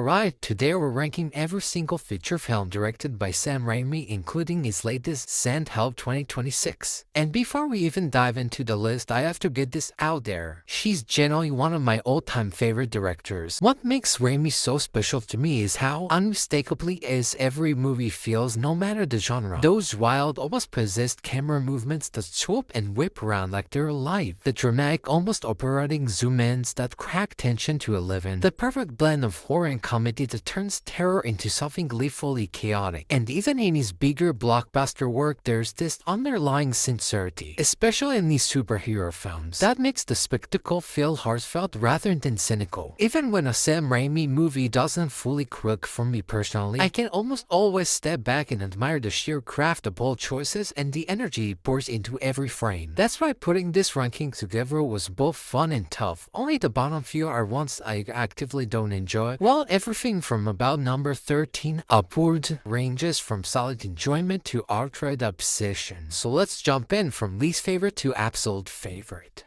Alright, today we're ranking every single feature film directed by Sam Raimi, including his latest Sandhelp 2026. And before we even dive into the list, I have to get this out there. She's genuinely one of my all-time favorite directors. What makes Raimi so special to me is how unmistakably as every movie feels, no matter the genre. Those wild, almost possessed camera movements that swoop and whip around like they're alive. The dramatic, almost operatic zoom-ins that crack tension to 11. The perfect blend of horror and comedy that turns terror into something gleefully chaotic. And even in his bigger blockbuster work, there's this underlying sincerity, especially in these superhero films, that makes the spectacle feel heartfelt rather than cynical. Even when a Sam Raimi movie doesn't fully click for me personally, I can almost always step back and admire the sheer craft, the bold choices, and the energy he pours into every frame. That's why putting this ranking together was both fun and tough. Only the bottom few are ones I actively don't enjoy, while everything from about number 13 upward ranges from solid enjoyment to outright obsession. So let's jump in from least favorite to absolute favorite.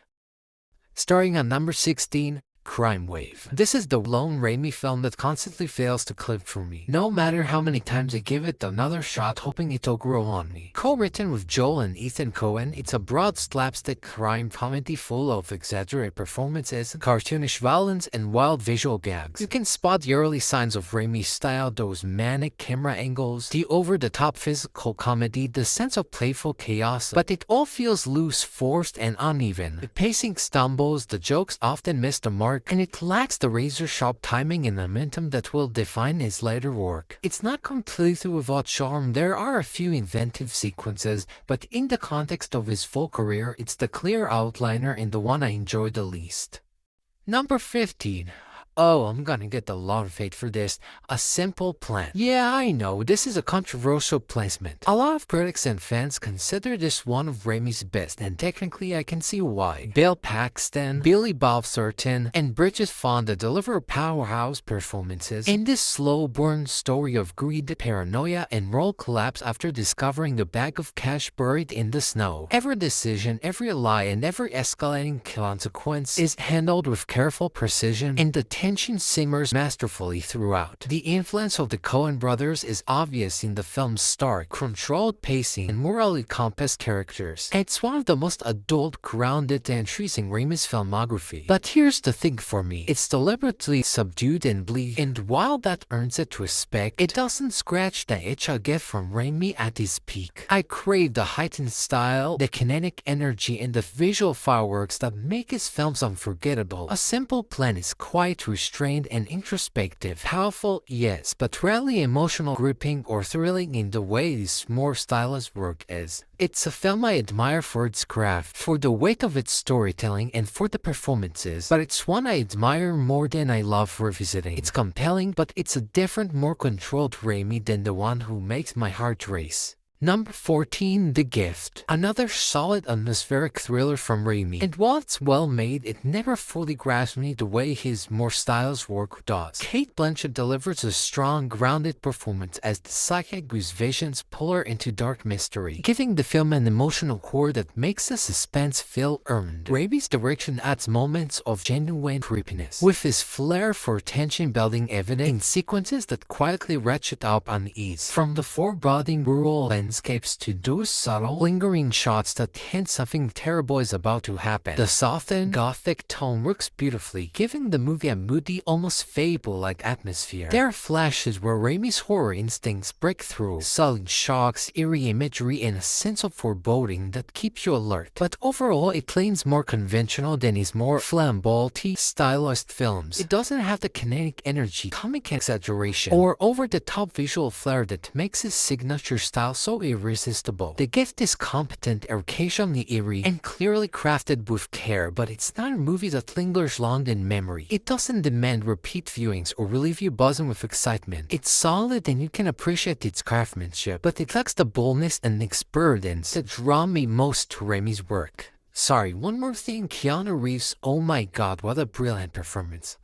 Starting at number 16, Crime Wave. This is the lone Raimi film that constantly fails to click for me, no matter how many times I give it another shot hoping it'll grow on me. Co-written with Joel and Ethan Coen, it's a broad slapstick crime comedy full of exaggerated performances, cartoonish violence, and wild visual gags. You can spot the early signs of Raimi's style, those manic camera angles, the over-the-top physical comedy, the sense of playful chaos, but it all feels loose, forced, and uneven. The pacing stumbles, the jokes often miss the mark, and it lacks the razor-sharp timing and momentum that will define his later work. It's not completely without charm, there are a few inventive sequences, but in the context of his full career, it's the clear outliner and the one I enjoy the least. Number 15. Oh, I'm gonna get a lot of hate for this. A Simple Plan. Yeah, I know, this is a controversial placement. A lot of critics and fans consider this one of Raimi's best, and technically I can see why. Bill Paxton, Billy Bob Thornton, and Bridget Fonda deliver powerhouse performances in this slow-burn story of greed, paranoia, and moral collapse after discovering a bag of cash buried in the snow. Every decision, every lie, and every escalating consequence is handled with careful precision, and the tension simmers masterfully throughout. The influence of the Coen brothers is obvious in the film's stark, controlled pacing and morally compass characters. It's one of the most adult, grounded entries in Raimi's filmography. But here's the thing for me, it's deliberately subdued and bleak, and while that earns it respect, it doesn't scratch the itch I get from Raimi at his peak. I crave the heightened style, the kinetic energy, and the visual fireworks that make his films unforgettable. A Simple Plan is quite restrained and introspective, powerful, yes, but rarely emotional, gripping, or thrilling in the way his more stylized work is. It's a film I admire for its craft, for the weight of its storytelling, and for the performances, but it's one I admire more than I love revisiting. It's compelling, but it's a different, more controlled Raimi than the one who makes my heart race. Number 14, The Gift. Another solid atmospheric thriller from Raimi. And while it's well made, it never fully grasps me the way his more stylized work does. Cate Blanchett delivers a strong, grounded performance as the psychic whose visions pull her into dark mystery, giving the film an emotional core that makes the suspense feel earned. Raimi's direction adds moments of genuine creepiness, with his flair for tension-building evident in sequences that quietly ratchet up unease. From the foreboding rural landscapes to those subtle, lingering shots that hint something terrible is about to happen. The softened, gothic tone works beautifully, giving the movie a moody, almost fable-like atmosphere. There are flashes where Raimi's horror instincts break through, sudden shocks, eerie imagery, and a sense of foreboding that keeps you alert. But overall, it leans more conventional than his more flamboyant, stylized films. It doesn't have the kinetic energy, comic exaggeration, or over-the-top visual flair that makes his signature style so irresistible. The Gift is competent, occasionally eerie, and clearly crafted with care, but it's not a movie that lingers long in memory. It doesn't demand repeat viewings or leave you buzzing with excitement. It's solid and you can appreciate its craftsmanship, but it lacks the boldness and expertise that draw me most to Raimi's work. Sorry, one more thing, Keanu Reeves, oh my god, what a brilliant performance.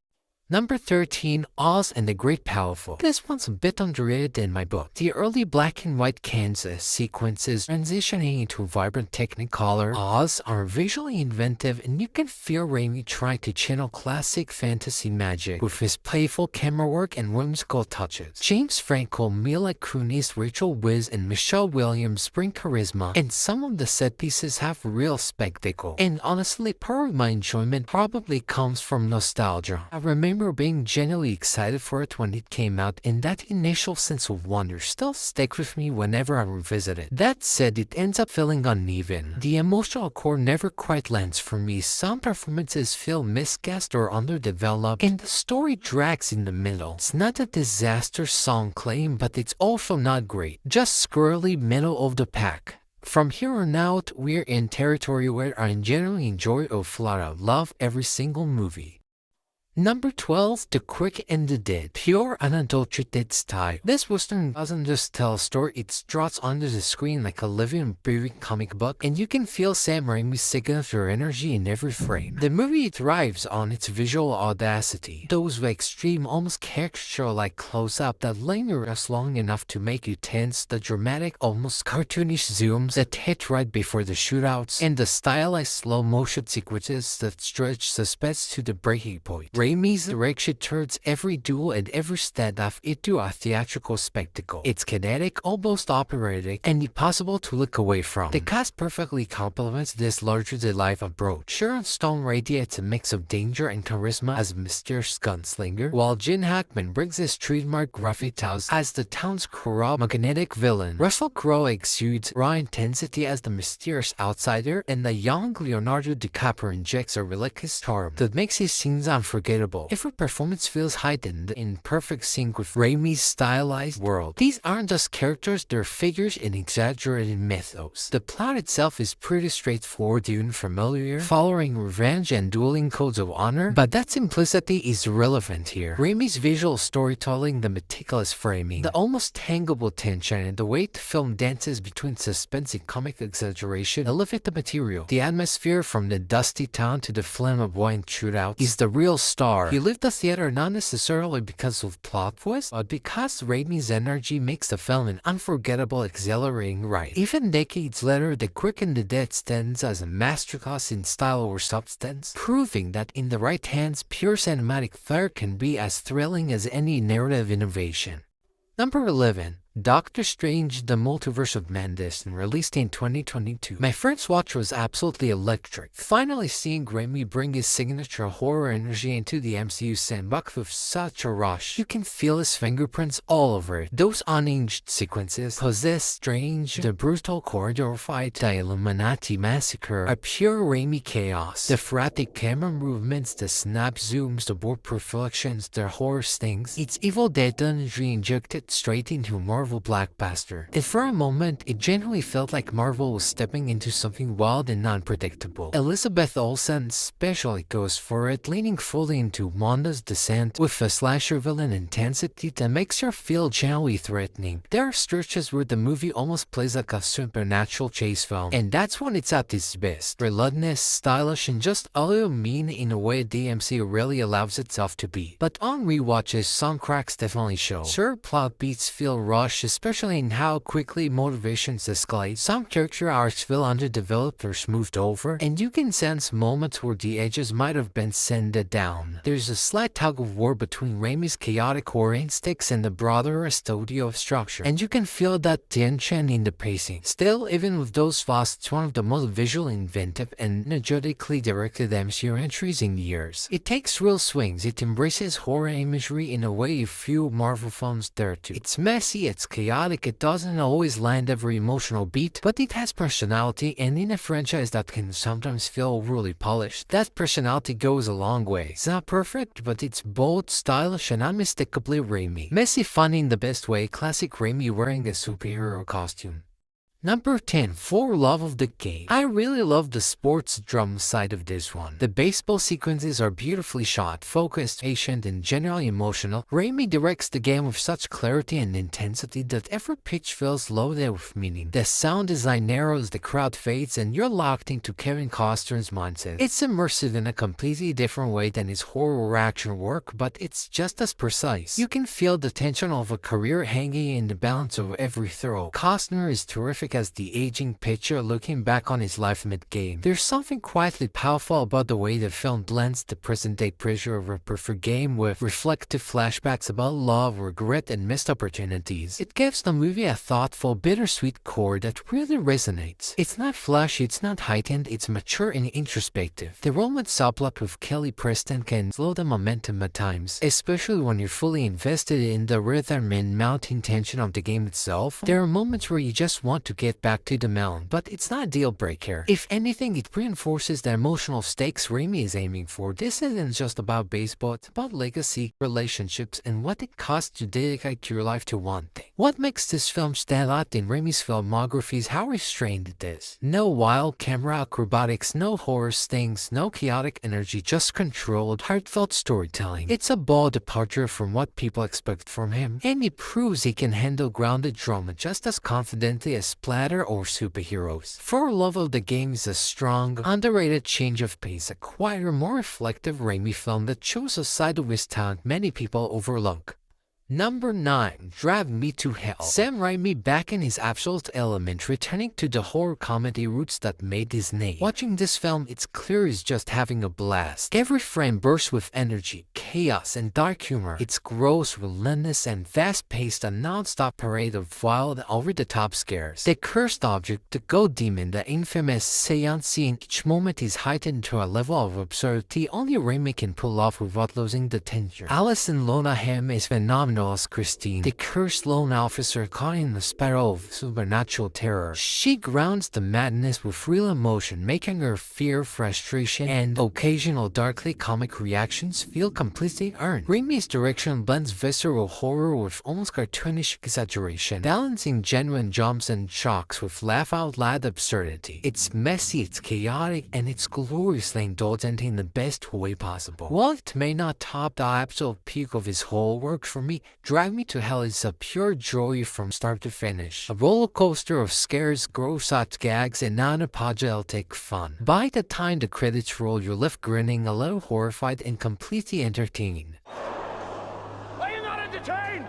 Number 13, Oz and the Great Powerful. This one's a bit underrated in my book. The early black and white Kansas sequences transitioning into vibrant Technicolor Oz are visually inventive, and you can feel Raimi trying to channel classic fantasy magic with his playful camera work and whimsical touches. James Franco, Mila Kunis, Rachel Weisz, and Michelle Williams bring charisma, and some of the set pieces have real spectacle. And honestly, part of my enjoyment probably comes from nostalgia. I remember being genuinely excited for it when it came out, and that initial sense of wonder still sticks with me whenever I revisit it. That said, it ends up feeling uneven. The emotional core never quite lands for me. Some performances feel miscast or underdeveloped, and the story drags in the middle. It's not a disaster song claim, but it's also not great. Just squarely middle of the pack. From here on out, we're in territory where I genuinely enjoy or flat out love every single movie. Number 12, The Quick and the Dead. Pure unadulterated style. This western doesn't just tell a story, it struts onto the screen like a living, breathing comic book, and you can feel Sam Raimi's signature energy in every frame. The movie thrives on its visual audacity. Those extreme, almost caricature-like close-up that linger us long enough to make you tense, the dramatic, almost cartoonish zooms that hit right before the shootouts, and the stylized slow-motion sequences that stretch suspense to the breaking point. Raimi's direction turns every duel and every standoff into a theatrical spectacle. It's kinetic, almost operatic, and impossible to look away from. The cast perfectly complements this larger-than-life approach. Sharon Stone radiates a mix of danger and charisma as a mysterious gunslinger, while Gene Hackman brings his trademark gravitas as the town's corrupt, magnetic villain. Russell Crowe exudes raw intensity as the mysterious outsider, and the young Leonardo DiCaprio injects a relentless charm that makes his scenes unforgettable. Every performance feels heightened, in perfect sync with Raimi's stylized world. These aren't just characters, they're figures in exaggerated mythos. The plot itself is pretty straightforward, even familiar, following revenge and dueling codes of honor, but that simplicity is relevant here. Raimi's visual storytelling, the meticulous framing, the almost tangible tension, and the way the film dances between suspense and comic exaggeration elevate the material. The atmosphere, from the dusty town to the flamboyant shootout, is the real star. You leave the theater not necessarily because of plot twists, but because Raimi's energy makes the film an unforgettable, exhilarating ride. Even decades later, The Quick and the Dead stands as a masterclass in style or substance, proving that in the right hands, pure cinematic fare can be as thrilling as any narrative innovation. Number 11. Doctor Strange: The Multiverse of Madness, released in 2022. My first watch was absolutely electric. Finally seeing Raimi bring his signature horror energy into the MCU sandbox with such a rush. You can feel his fingerprints all over it. Those unhinged sequences, Possess Strange, the brutal corridor fight, the Illuminati massacre, are pure Raimi chaos. The frantic camera movements, the snap zooms, the warp reflections, the horror stings. It's Evil Dead energy injected straight into Marvel blockbuster. And for a moment, it genuinely felt like Marvel was stepping into something wild and unpredictable. Elizabeth Olsen especially goes for it, leaning fully into Wanda's descent with a slasher villain intensity that makes her feel genuinely threatening. There are stretches where the movie almost plays like a supernatural chase film, and that's when it's at its best. Relentless, stylish, and just a little mean in a way DMC really allows itself to be. But on rewatches, some cracks definitely show. Sure, plot beats feel rushed, especially in how quickly motivations escalate. Some character arcs feel underdeveloped or smoothed over, and you can sense moments where the edges might have been sanded down. There's a slight tug of war between Raimi's chaotic horror instincts and the broader studio structure, and you can feel that tension in the pacing. Still, even with those flaws, it's one of the most visually inventive and energetically directed MCU entries in years. It takes real swings, it embraces horror imagery in a way few Marvel films dare to. It's messy, it's chaotic, it doesn't always land every emotional beat, but it has personality, and in a franchise that can sometimes feel overly polished, that personality goes a long way. It's not perfect, but it's bold, stylish, and unmistakably Raimi. Messy fun in the best way, classic Raimi wearing a superhero costume. Number 10. For Love of the Game. I really love the sports drama side of this one. The baseball sequences are beautifully shot, focused, patient, and generally emotional. Raimi directs the game with such clarity and intensity that every pitch feels loaded with meaning. The sound design narrows, the crowd fades, and you're locked into Kevin Costner's mindset. It's immersive in a completely different way than his horror or action work, but it's just as precise. You can feel the tension of a career hanging in the balance of every throw. Costner is terrific as the aging pitcher looking back on his life mid-game. There's something quietly powerful about the way the film blends the present-day pressure of a perfect game with reflective flashbacks about love, regret, and missed opportunities. It gives the movie a thoughtful, bittersweet core that really resonates. It's not flashy, it's not heightened, it's mature and introspective. The romance subplot with Kelly Preston can slow the momentum at times, especially when you're fully invested in the rhythm and mounting tension of the game itself. There are moments where you just want to get back to the mound, but it's not a deal breaker. If anything, it reinforces the emotional stakes Raimi is aiming for. This isn't just about baseball, it's about legacy, relationships, and what it costs to dedicate your life to one thing. What makes this film stand out in Raimi's filmography is how restrained it is. No wild camera acrobatics, no horror stings, no chaotic energy, just controlled, heartfelt storytelling. It's a bold departure from what people expect from him, and he proves he can handle grounded drama just as confidently as splatter or superheroes. For Love of the Game is a strong, underrated change of pace, a quieter, more reflective Raimi film that shows a side of his talent many people overlook. Number 9. Drive Me to Hell. Sam Raimi back in his absolute element, returning to the horror comedy roots that made his name. Watching this film, it's clear he's just having a blast. Every frame bursts with energy, chaos, and dark humor. It's gross, relentless, and fast-paced, a non-stop parade of wild, over-the-top scares. The cursed object, the goat demon, the infamous seance scene, each moment is heightened to a level of absurdity only Raimi can pull off without losing the tension. Alison Lonergan is phenomenal as Christine, the cursed lone officer caught in the spiral of supernatural terror. She grounds the madness with real emotion, making her fear, frustration, and occasional darkly comic reactions feel completely earned. Raimi's direction blends visceral horror with almost cartoonish exaggeration, balancing genuine jumps and shocks with laugh-out-loud absurdity. It's messy, it's chaotic, and it's gloriously indulgent in the best way possible. While it may not top the absolute peak of his whole work, for me, Drive Me to Hell is a pure joy from start to finish. A roller coaster of scares, gross-out gags, and unapologetic fun. By the time the credits roll, you're left grinning, a little horrified, and completely entertaining. Are you not entertained?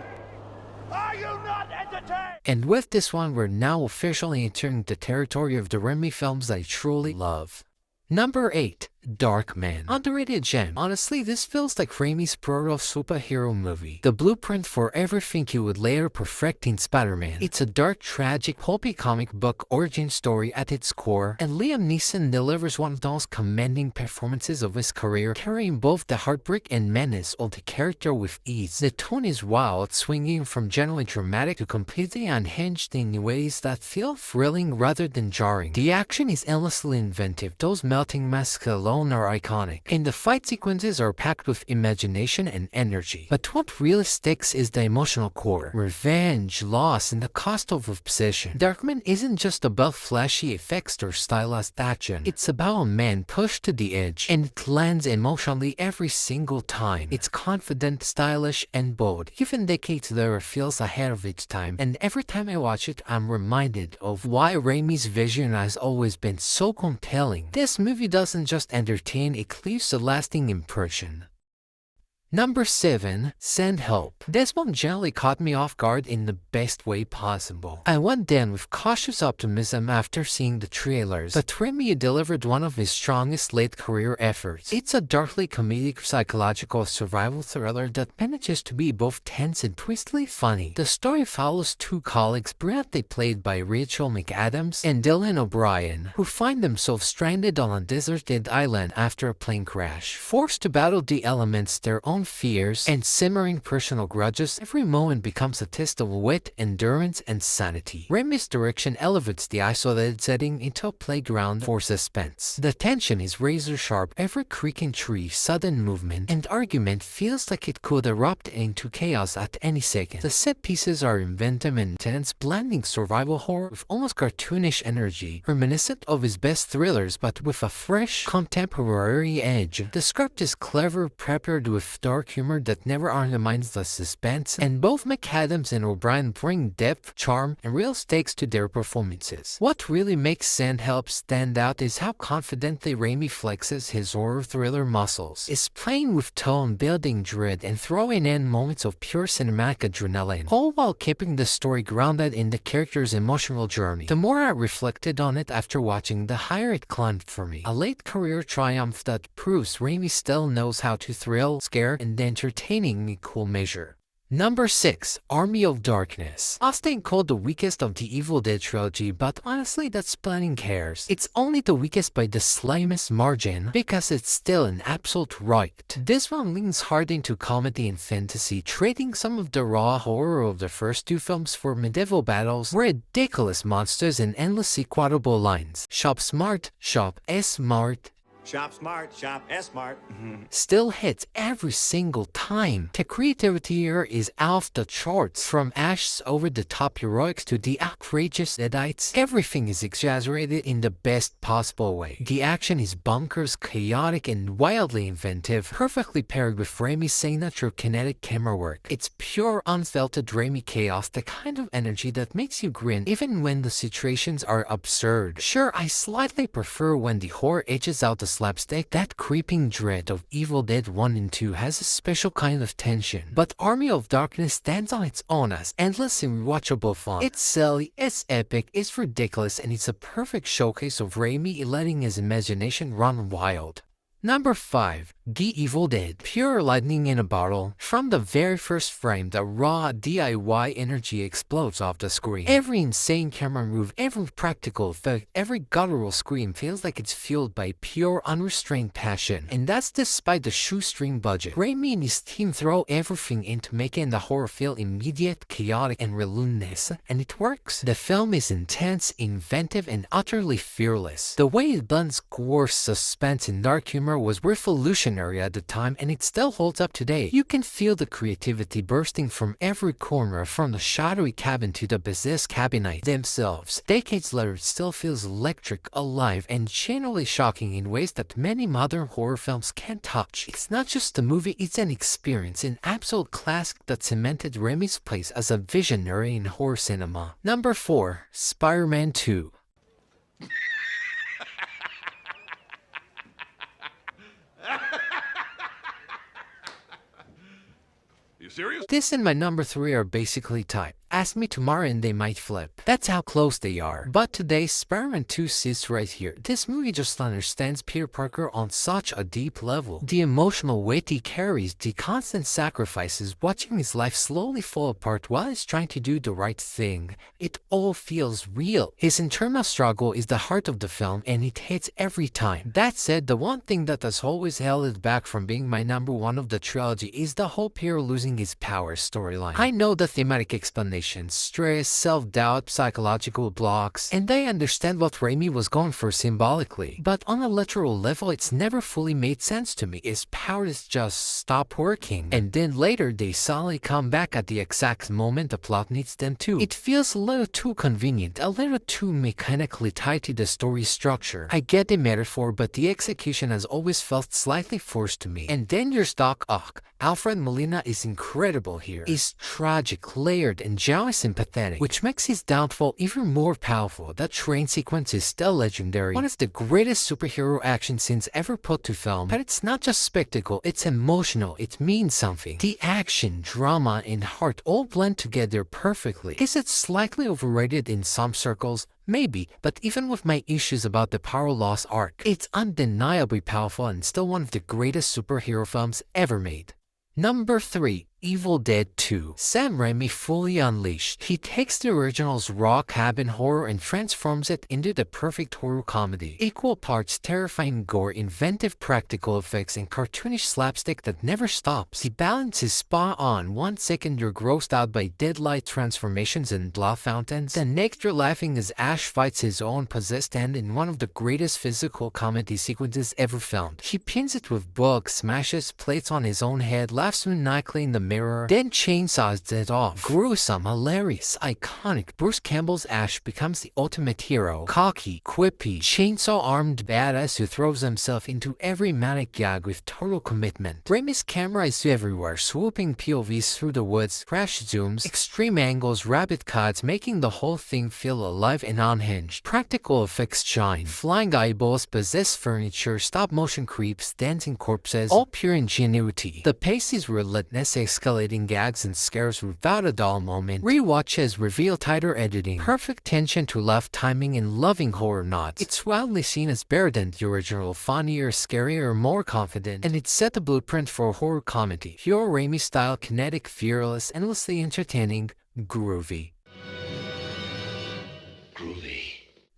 Are you not entertained? And with this one, we're now officially entering the territory of the Raimi films I truly love. Number 8. Darkman. Underrated gem. Honestly, this feels like Raimi's proto superhero movie. The blueprint for everything he would later perfect in Spider-Man. It's a dark, tragic, pulpy comic book origin story at its core, and Liam Neeson delivers one of those commanding performances of his career, carrying both the heartbreak and menace of the character with ease. The tone is wild, swinging from genuinely dramatic to completely unhinged in ways that feel thrilling rather than jarring. The action is endlessly inventive. Those melting masks alone are iconic, and the fight sequences are packed with imagination and energy. But what really sticks is the emotional core. Revenge, loss, and the cost of obsession. Darkman isn't just about flashy effects or stylized action. It's about a man pushed to the edge, and it lands emotionally every single time. It's confident, stylish, and bold. Even decades later, it feels ahead of its time, and every time I watch it, I'm reminded of why Raimi's vision has always been so compelling. This movie doesn't just entertain, it leaves a lasting impression. Number 7. Send Help. This one generally caught me off guard in the best way possible. I went in with cautious optimism after seeing the trailers, but Raimi delivered one of his strongest late career efforts. It's a darkly comedic psychological survival thriller that manages to be both tense and twistedly funny. The story follows two colleagues, brilliantly played by Rachel McAdams and Dylan O'Brien, who find themselves stranded on a deserted island after a plane crash. Forced to battle the elements, their own own fears and simmering personal grudges, every moment becomes a test of wit, endurance, and sanity. Raimi's direction elevates the isolated setting into a playground for suspense. The tension is razor sharp, every creaking tree, sudden movement, and argument feels like it could erupt into chaos at any second. The set pieces are inventive and intense, blending survival horror with almost cartoonish energy, reminiscent of his best thrillers but with a fresh, contemporary edge. The script is clever, peppered with dark humor that never undermines the suspense, and both McAdams and O'Brien bring depth, charm, and real stakes to their performances. What really makes Sandhelp stand out is how confidently Raimi flexes his horror thriller muscles. Is playing with tone, building dread, and throwing in moments of pure cinematic adrenaline, all while keeping the story grounded in the character's emotional journey. The more I reflected on it after watching, the higher it climbed for me. A late career triumph that proves Raimi still knows how to thrill, scare, and entertain in equal measure. Number 6. Army of Darkness. Often called the weakest of the Evil Dead trilogy, but honestly that's splitting hairs. It's only the weakest by the slightest margin, because it's still an absolute right. This one leans hard into comedy and fantasy, trading some of the raw horror of the first two films for medieval battles, ridiculous monsters, and endlessly quotable lines. Shop smart, shop S-smart. Shop smart, shop S-smart. Still hits every single time. The creativity here is off the charts. From Ash's over-the-top heroics to the outrageous Deadites, everything is exaggerated in the best possible way. The action is bonkers, chaotic, and wildly inventive, perfectly paired with Raimi's signature kinetic camera work. It's pure, unfiltered Raimi chaos, the kind of energy that makes you grin even when the situations are absurd. Sure, I slightly prefer when the horror edges out the slapstick. That creeping dread of Evil Dead 1 and 2 has a special kind of tension, but Army of Darkness stands on its own as endless and rewatchable fun. It's silly, it's epic, it's ridiculous, and it's a perfect showcase of Raimi letting his imagination run wild. Number 5. The Evil Dead. Pure lightning in a bottle. From the very first frame, the raw DIY energy explodes off the screen. Every insane camera move, every practical effect, every guttural scream feels like it's fueled by pure, unrestrained passion. And that's despite the shoestring budget. Raimi and his team throw everything into making the horror feel immediate, chaotic, and relentless, and it works. The film is intense, inventive, and utterly fearless. The way it blends gore, suspense, and dark humor was revolutionary at the time, and it still holds up today. You can feel the creativity bursting from every corner, from the shadowy cabin to the possessed cabinets themselves. Decades later, it still feels electric, alive, and genuinely shocking in ways that many modern horror films can't touch. It's not just a movie, it's an experience, an absolute classic that cemented Raimi's place as a visionary in horror cinema. Number 4. Spider-Man 2. You serious? This and my number 3 are basically tied. Ask me tomorrow and they might flip. That's how close they are. But today, Spider-Man 2 sits right here. This movie just understands Peter Parker on such a deep level. The emotional weight he carries, the constant sacrifices, watching his life slowly fall apart while he's trying to do the right thing. It all feels real. His internal struggle is the heart of the film, and it hits every time. That said, the one thing that has always held it back from being my number 1 of the trilogy is the whole Peter losing his power storyline. I know the thematic explanation, stress, self-doubt, psychological blocks, and I understand what Raimi was going for symbolically. But on a literal level, it's never fully made sense to me. His powers just stop working, and then later they suddenly come back at the exact moment the plot needs them to. It feels a little too convenient, a little too mechanically tied to the story structure. I get the metaphor, but the execution has always felt slightly forced to me. And then there's Doc Ock. Alfred Molina is incredible here. He's tragic, layered, and genuinely sympathetic, which makes his downfall even more powerful. That train sequence is still legendary, one of the greatest superhero action scenes ever put to film. But it's not just spectacle, it's emotional, it means something. The action, drama, and heart all blend together perfectly. Is it slightly overrated in some circles? Maybe, but even with my issues about the power loss arc, it's undeniably powerful and still one of the greatest superhero films ever made. Number 3. Evil Dead 2. Sam Raimi fully unleashed. He takes the original's raw cabin horror and transforms it into the perfect horror comedy. Equal parts terrifying gore, inventive practical effects, and cartoonish slapstick that never stops. The balance is spot on. 1 second you're grossed out by deadlight transformations and blood fountains, the next you're laughing as Ash fights his own possessed end in one of the greatest physical comedy sequences ever filmed. He pins it with books, smashes plates on his own head, laughs maniacally in the mirror, then chainsaws it off. Gruesome, hilarious, iconic. Bruce Campbell's Ash becomes the ultimate hero. Cocky, quippy, chainsaw-armed badass who throws himself into every manic gag with total commitment. Raimi's camera is everywhere, swooping POVs through the woods, crash zooms, extreme angles, rapid cuts, making the whole thing feel alive and unhinged. Practical effects shine. Flying eyeballs, possessed furniture, stop-motion creeps, dancing corpses, all pure ingenuity. The pace is relentless, escalating gags and scares without a dull moment. Rewatches reveal tighter editing, perfect tension to laugh timing, and loving horror nods. It's wildly seen as better than the original, funnier, scarier, more confident, and it set the blueprint for horror comedy. Pure Raimi style, kinetic, fearless, endlessly entertaining, groovy.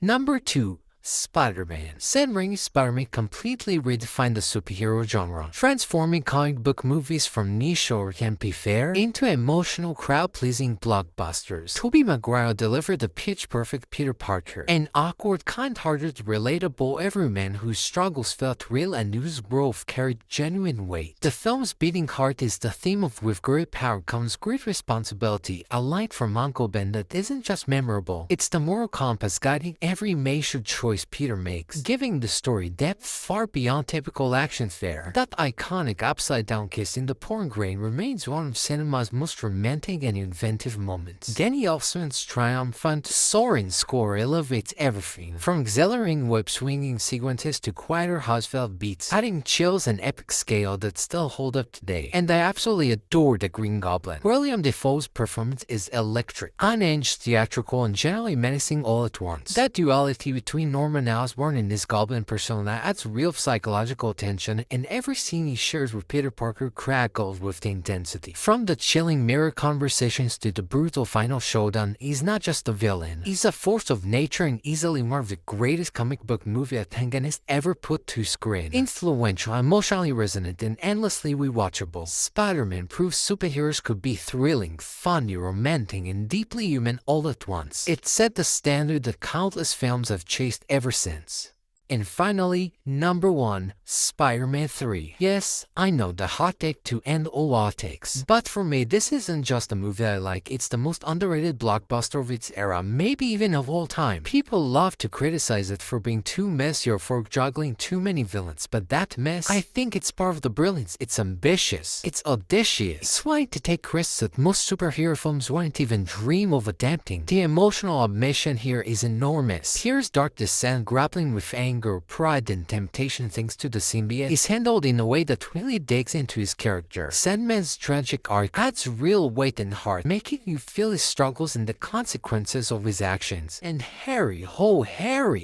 Number 2. Spider-Man. Sam Raimi's Spider-Man completely redefined the superhero genre, transforming comic book movies from niche or campy fare into emotional, crowd-pleasing blockbusters. Tobey Maguire delivered the pitch-perfect Peter Parker, an awkward, kind-hearted, relatable everyman whose struggles felt real and whose growth carried genuine weight. The film's beating heart is the theme of "with great power comes great responsibility," a line from Uncle Ben that isn't just memorable, it's the moral compass guiding every major choice Peter makes, giving the story depth far beyond typical action fare. That iconic upside-down kiss in the pouring rain remains one of cinema's most romantic and inventive moments. Danny Elfman's triumphant, soaring score elevates everything, from exhilarating web-swinging sequences to quieter, heartfelt beats, adding chills and epic scale that still hold up today. And I absolutely adore the Green Goblin. William Dafoe's performance is electric, unhinged, theatrical, and generally menacing all at once. That duality between Norman Osborn and his goblin persona adds real psychological tension, and every scene he shares with Peter Parker crackles with the intensity. From the chilling mirror conversations to the brutal final showdown, he's not just a villain. He's a force of nature and easily one of the greatest comic book movie antagonists ever put to screen. Influential, emotionally resonant, and endlessly rewatchable, Spider-Man proves superheroes could be thrilling, funny, romantic, and deeply human all at once. It set the standard that countless films have chased ever since. And finally, number 1, Spider-Man 3. Yes, I know, the hot take to end all hot takes. But for me, this isn't just a movie I like, it's the most underrated blockbuster of its era, maybe even of all time. People love to criticize it for being too messy or for juggling too many villains, but that mess, I think it's part of the brilliance. It's ambitious, it's audacious. It's why to take risks that most superhero films wouldn't even dream of adapting. The emotional admission here is enormous. Peter's dark descent, grappling with anger, pride, and temptation thanks to the symbiote, is handled in a way that really digs into his character. Sandman's tragic arc adds real weight and heart, making you feel his struggles and the consequences of his actions. And Harry,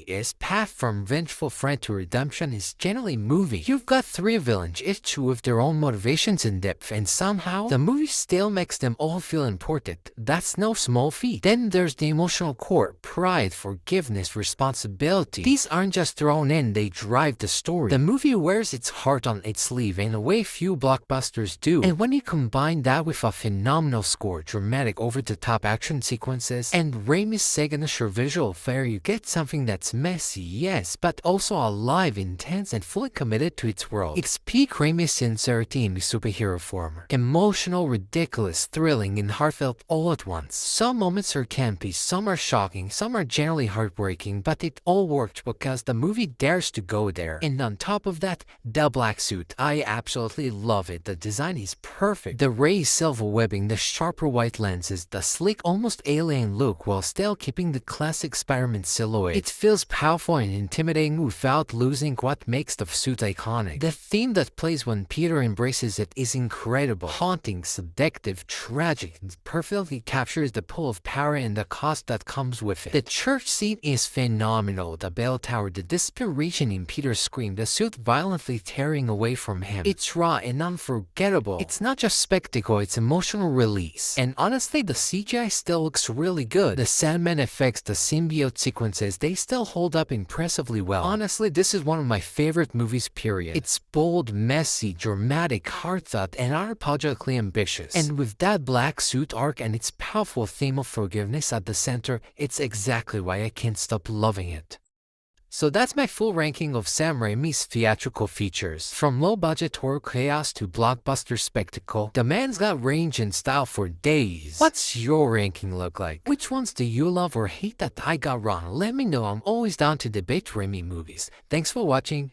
his path from vengeful friend to redemption is generally moving. You've got 3 villains, each with their own motivations and depth, and somehow the movie still makes them all feel important. That's no small feat. Then there's the emotional core, pride, forgiveness, responsibility. These aren't just thrown in, they drive the story. The movie wears its heart on its sleeve in a way few blockbusters do. And when you combine that with a phenomenal score, dramatic over-the-top action sequences, and Raimi's signature visual flair, you get something that's messy, yes, but also alive, intense, and fully committed to its world. It's peak Raimi's sincerity in the superhero form. Emotional, ridiculous, thrilling, and heartfelt all at once. Some moments are campy, some are shocking, some are generally heartbreaking, but it all worked because the movie dares to go there. And on top of that, the black suit. I absolutely love it. The design is perfect. The raised silver webbing, the sharper white lenses, the sleek, almost alien look while still keeping the classic Spider-Man silhouette. It feels powerful and intimidating without losing what makes the suit iconic. The theme that plays when Peter embraces it is incredible. Haunting, seductive, tragic, and perfectly captures the pull of power and the cost that comes with it. The church scene is phenomenal. The bell tower, the desperation in Peter's scream, the suit violently tearing away from him. It's raw and unforgettable. It's not just spectacle, it's emotional release. And honestly, the CGI still looks really good. The Sandman effects, the symbiote sequences, they still hold up impressively well. Honestly, this is one of my favorite movies, period. It's bold, messy, dramatic, heartfelt, and unapologetically ambitious. And with that black suit arc and its powerful theme of forgiveness at the center, it's exactly why I can't stop loving it. So that's my full ranking of Sam Raimi's theatrical features. From low-budget horror chaos to blockbuster spectacle, the man's got range and style for days. What's your ranking look like? Which ones do you love or hate that I got wrong? Let me know. I'm always down to debate Raimi movies. Thanks for watching.